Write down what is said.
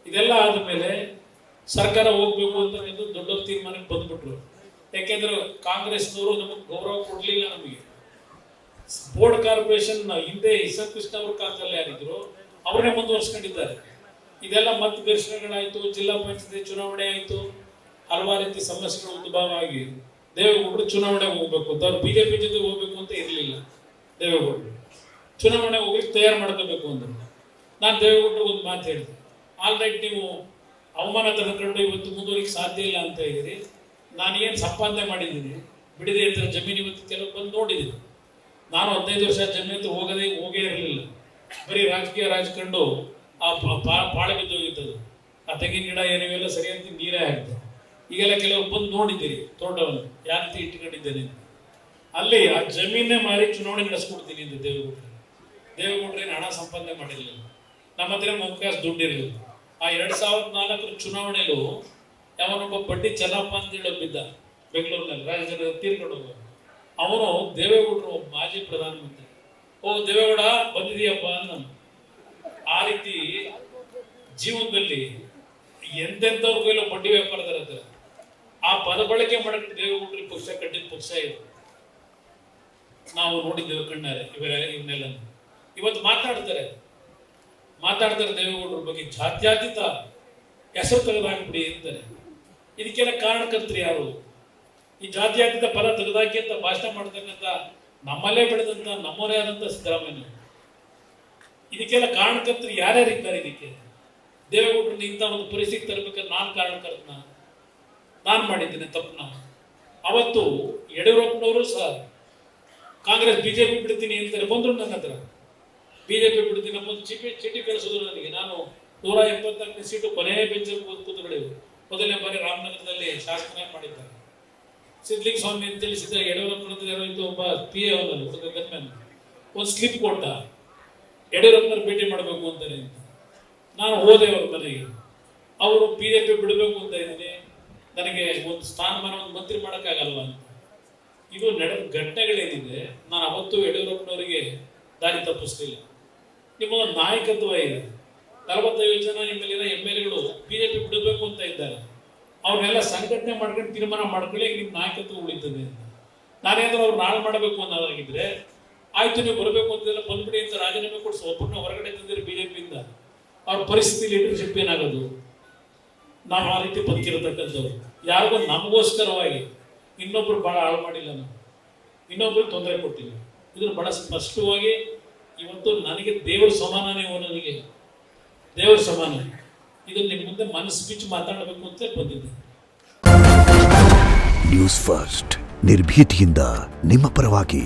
ಇದೆಲ್ಲ ಆದಮೇಲೆ ಸರ್ಕಾರ ಹೋಗ್ಬೇಕು ಅಂತ ದೊಡ್ಡ ತೀರ್ಮಾನಕ್ಕೆ ಬಂದ್ಬಿಟ್ರು. ಯಾಕೆಂದ್ರೆ ಕಾಂಗ್ರೆಸ್ನವರು ನಮಗೆ ಗೌರವ ಕೊಡಲಿಲ್ಲ. ನಮಗೆ ಬೋರ್ಡ್ ಕಾರ್ಪೊರೇಷನ್ ಹಿಂದೆ ಇಸಕ್ ಕೃಷ್ಣ ಅವ್ರ ಕಾಲದಲ್ಲಿ ಯಾರಿದ್ರು ಅವರನ್ನೇ ಮುಂದುವರ್ಸ್ಕೊಂಡಿದ್ದಾರೆ. ಇದೆಲ್ಲ ಮತ್ತೆ ಘರ್ಷಣೆಗಳಾಯ್ತು, ಜಿಲ್ಲಾ ಪಂಚಾಯತ್ ಚುನಾವಣೆ ಆಯಿತು, ಹಲವಾರು ರೀತಿ ಸಮಸ್ಯೆಗಳು ಉದ್ಭವ ಆಗಿ ದೇವೇಗೌಡರು ಚುನಾವಣೆಗೆ ಹೋಗ್ಬೇಕು ಅಂತ, ಅವ್ರು ಬಿಜೆಪಿ ಜೊತೆ ಹೋಗ್ಬೇಕು ಅಂತ ಇರಲಿಲ್ಲ. ದೇವೇಗೌಡರು ಚುನಾವಣೆ ಹೋಗ್ಲಿಕ್ಕೆ ತಯಾರು ಮಾಡ್ಕೋಬೇಕು ಅಂದ್ರು. ನಾನು ದೇವೇಗೌಡರು ಒಂದು ಮಾತು ಹೇಳಿದೆ, ಆಲ್ರೈಟ್ ನೀವು ಅವಮಾನ ತಗೊಂಡು ಇವತ್ತು ಮುಂದುವರಿಕೆ ಸಾಧ್ಯ ಇಲ್ಲ ಅಂತ ಇದ್ದೀರಿ. ನಾನು ಏನು ಸಂಪಾದನೆ ಮಾಡಿದ್ದೀನಿ ಬಿಡದೆ ಇರ್ತಾರೆ ಜಮೀನು ಇವತ್ತು ಕೆಲವು ಬಂದು ನೋಡಿದ್ದೀನಿ. ನಾನು 15 ವರ್ಷ ಜಮೀನು ಹೋಗೇ ಇರಲಿಲ್ಲ. ಬರೀ ರಾಜಕಂಡು ಆ ಪಾಳೆ ಬಿದ್ದೋಗಿದ್ದದು. ಆ ತೆಂಗಿನ ಗಿಡ ಏನಿವೆಲ್ಲ ಸರಿಯಾಗಿ ನೀರೇ ಆಗ್ತದೆ. ಈಗೆಲ್ಲ ಕೆಲವರು ಬಂದು ನೋಡಿದ್ದೀರಿ ತೋಟವನ್ನು ಯಾವ ರೀತಿ ಇಟ್ಕೊಂಡಿದ್ದೇನೆ. ಅಲ್ಲಿ ಆ ಜಮೀನೇ ಮಾರಿ ಚುನಾವಣೆ ನಡೆಸ್ಕೊಡ್ತೀನಿ ಅಂತ ದೇವೇಗೌಡರು ಏನು ಹಣ ಸಂಪಾದನೆ ಮಾಡಿರಲಿಲ್ಲ. ನಮ್ಮ ಹತ್ರ ಅವಕಾಶ ದುಡ್ಡಿರಲಿಲ್ಲ. ಆ 2004 ಚುನಾವಣೆಯಲ್ಲೂ ಯಾವನೊಬ್ಬ ಬಡ್ಡಿ ಚೆನ್ನಪ್ಪ ಅಂತ ಹೇಳೋ ಬಿದ್ದ ಬೆಂಗಳೂರಿನಲ್ಲಿ, ರಾಜ್ಯದಲ್ಲಿ ತೀರ್ಕೊಂಡು ಹೋಗ. ಅವನು ದೇವೇಗೌಡರು ಒಬ್ಬ ಮಾಜಿ ಪ್ರಧಾನಮಂತ್ರಿ. ಓ ದೇವೇಗೌಡ ಬಂದಿದೀಯಪ್ಪ ಅಂದ. ಆ ರೀತಿ ಜೀವನದಲ್ಲಿ ಎಂತೆಂಥವ್ರ ಕೈಲೋ ಬಡ್ಡಿ ವ್ಯಾಪಾರದರ ಆ ಪದ ಬಳಕೆ ಮಾಡಕ್ಕೆ ದೇವೇಗೌಡರಿಗೆ ಪಕ್ಷ ಕಟ್ಟಿದ ಪಕ್ಷ ಇದು. ನಾವು ನೋಡಿದ್ದೇವೆ ಕಣ್ಣಾರೆ ಇವನ್ನೆಲ್ಲ. ಇವತ್ತು ಮಾತಾಡ್ತಾರೆ ದೇವೇಗೌಡರ ಬಗ್ಗೆ ಜಾತ್ಯತೀತ ಹೆಸರು ತೆಗೆದಾಕ್ಬಿಡಿ ಅಂತಾರೆ. ಇದಕ್ಕೆಲ್ಲ ಕಾರಣಕರ್ತರು ಯಾರು? ಈ ಜಾತ್ಯತೀತ ಪದ ತೆಗೆದಾಕಿ ಅಂತ ಭಾಷಣ ಮಾಡ್ತಕ್ಕಂಥ ನಮ್ಮಲ್ಲೇ ಬೆಳೆದಂತ ನಮ್ಮವರೇ ಆದಂತ ಸಿದ್ದರಾಮಯ್ಯ. ಇದಕ್ಕೆಲ್ಲ ಕಾರಣಕರ್ತರು ಯಾರ್ಯಾರಿದ್ದಾರೆ? ಇದಕ್ಕೆ ದೇವೇಗೌಡರನ್ನ ಇಂಥ ಒಂದು ಪರಿಸ್ಥಿತಿ ತರಬೇಕಾದ್ರೆ ನಾನು ಕಾರಣಕರ್ತನ, ನಾನು ಮಾಡಿದ್ದೇನೆ ತಪ್ಪನ. ಅವತ್ತು ಯಡಿಯೂರಪ್ಪನವರು ಸಹ ಕಾಂಗ್ರೆಸ್ ಬಿಜೆಪಿ ಬಿಡ್ತೀನಿ ಅಂತಾರೆ, ಬಂದ್ರು ನನ್ನ ಹತ್ರ. ಬಿಜೆಪಿ ಬಿಡ್ತೀನಿ ಒಂದು ಚೀಟಿ ಕಳಿಸಿದ್ರು ನನಗೆ. ನಾನು 174ನೇ ಸೀಟು ಕೊನೆಯ ಬೆಂಚಲ್ಲಿ ಕೂತ್ಕೊಂಡಿವೆ. ಮೊದಲನೇ ಬಾರಿ ರಾಮನಗರದಲ್ಲಿ ಶಾಸನ ಮಾಡಿದ್ದಾರೆ. ಸಿದ್ಲಿಂಗ ಸ್ವಾಮಿ ಅಂತ ತಿಳಿಸಿದ ಯಡಿಯೂರಪ್ಪನದ್ದು ಒಬ್ಬ ಪಿ ಎ ಒಂದು ಸ್ಲಿಪ್ ಕೊಟ್ಟ, ಯಡಿಯೂರಪ್ಪನವ್ರು ಭೇಟಿ ಮಾಡಬೇಕು ಅಂತಾರೆ ಅಂತ. ನಾನು ಹೋದೆ ಅವ್ರ ಮನೆಗೆ. ಅವರು ಬಿಜೆಪಿ ಬಿಡಬೇಕು ಅಂತ ಇದ್ದೀನಿ, ನನಗೆ ಒಂದು ಸ್ಥಾನಮಾನ ಒಂದು ಮಂತ್ರಿ ಮಾಡೋಕ್ಕಾಗಲ್ಲ ಅಂತ. ಇದು ನಡೆದ ಘಟನೆಗಳೇನಿದೆ. ನಾನು ಅವತ್ತು ಯಡಿಯೂರಪ್ಪನವರಿಗೆ ದಾರಿ ತಪ್ಪಿಸ್ಲಿಲ್ಲ. ನಿಮ್ಮ ಒಂದು ನಾಯಕತ್ವ ಇದೆ. 45 ಜನ ನಿಮ್ಮಲ್ಲಿನ MLAಗಳು ಬಿಜೆಪಿ ಬಿಡಬೇಕು ಅಂತ ಇದ್ದಾರೆ. ಅವ್ರನ್ನೆಲ್ಲ ಸಂಘಟನೆ ಮಾಡ್ಕೊಂಡು ತೀರ್ಮಾನ ಮಾಡ್ಕೊಳ್ಳಿ, ನಿಮ್ಮ ನಾಯಕತ್ವ ಉಳಿತದೆ ಅಂತ. ನಾನೇನಾದ್ರೂ ಅವ್ರು ನಾಳೆ ಮಾಡಬೇಕು ಅನ್ನೋದಾಗಿದ್ರೆ ಆಯ್ತು, ನೀವು ಬರಬೇಕು ಅಂತೆಲ್ಲ ಬಂದ್ಬಿಡಿ ಅಂತ ರಾಜೀನಾಮೆ ಕೊಡಿಸಿ ಒಬ್ಬರನ್ನ ಹೊರಗಡೆ ತಂದಿರಿ ಬಿಜೆಪಿಯಿಂದ. ಅವ್ರ ಪರಿಸ್ಥಿತಿ ಲೀಡರ್ಶಿಪ್ ಏನಾಗೋದು? ನಾವು ಆ ರೀತಿ ಬದುಕಿರತಕ್ಕಂಥವ್ರು. ಯಾರಿಗೂ ನಮಗೋಸ್ಕರವಾಗಿ ಇನ್ನೊಬ್ರು ಬಹಳ ಹಾಳು ಮಾಡಿಲ್ಲ, ನಾವು ಇನ್ನೊಬ್ರಿಗೆ ತೊಂದರೆ ಕೊಟ್ಟಿಲ್ಲ. ಇದನ್ನು ಬಹಳ ಸ್ಪಷ್ಟವಾಗಿ ಇವತ್ತು ನನಗೆ ದೇವರ ಸಮಾನ, ನೀವು ನನಗೆ ದೇವರ ಸಮಾನ. ಇದನ್ನು ನಿಮ್ಮ ಮುಂದೆ ಮನಸ್ಸು ಬಿಚ್ಚಿ ಮಾತಾಡಬೇಕು ಅಂತ ಬಂದಿದ್ದೆ. ನ್ಯೂಸ್ ಫಸ್ಟ್, ನಿರ್ಭೀತಿಯಿಂದ ನಿಮ್ಮ ಪರವಾಗಿ.